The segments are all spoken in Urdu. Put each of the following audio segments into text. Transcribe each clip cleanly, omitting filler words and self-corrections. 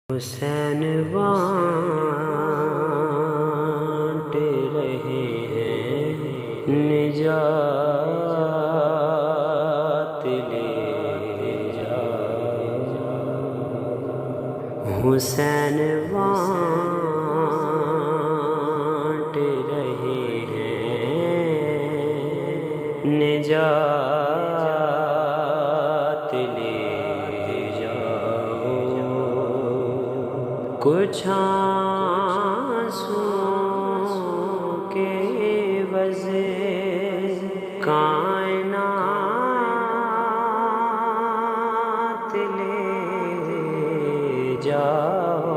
حسین بانٹ رہے ہیں نجات لے جا، حسین بانٹ رہے ہیں نجات لے کچھ آنسوں کے وجہ کائنات لے جاؤ،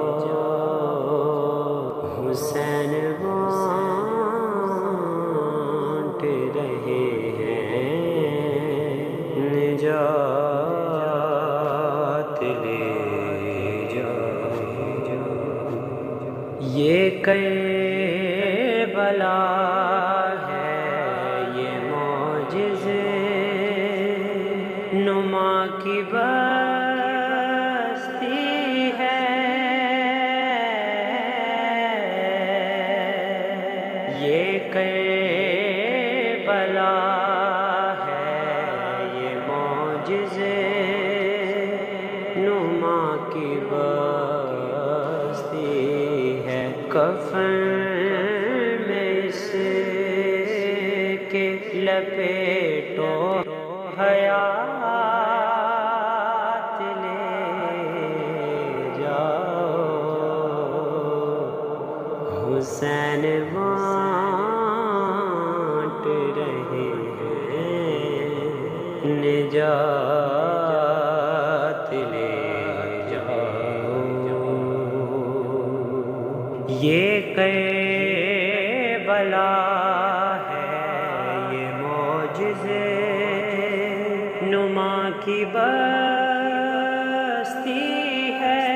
حسین بانٹ رہے ہیں نجات لے جاؤ۔ یہ کربلا ہے، یہ معجزے نما کی بستی ہے، یہ کربلا ہے، یہ معجزے نما کی بستی ہے، کفن میں اس کے لپیٹو حیات لے جاؤ، حسین بانٹ رہے ہیں نجات لے جاؤ۔ یہ کربلا ہے، یہ معجزے نما کی بستی ہے،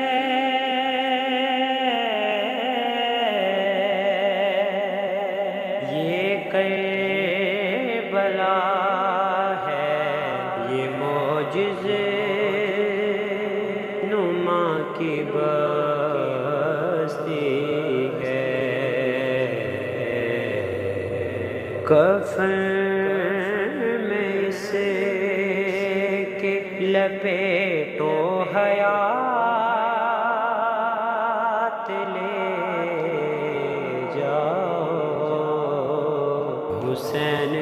یہ کربلا ہے، یہ معجزے نما کی بستی ہے، کفن میں اس کے لپیٹو حیات لے جاؤ، حسین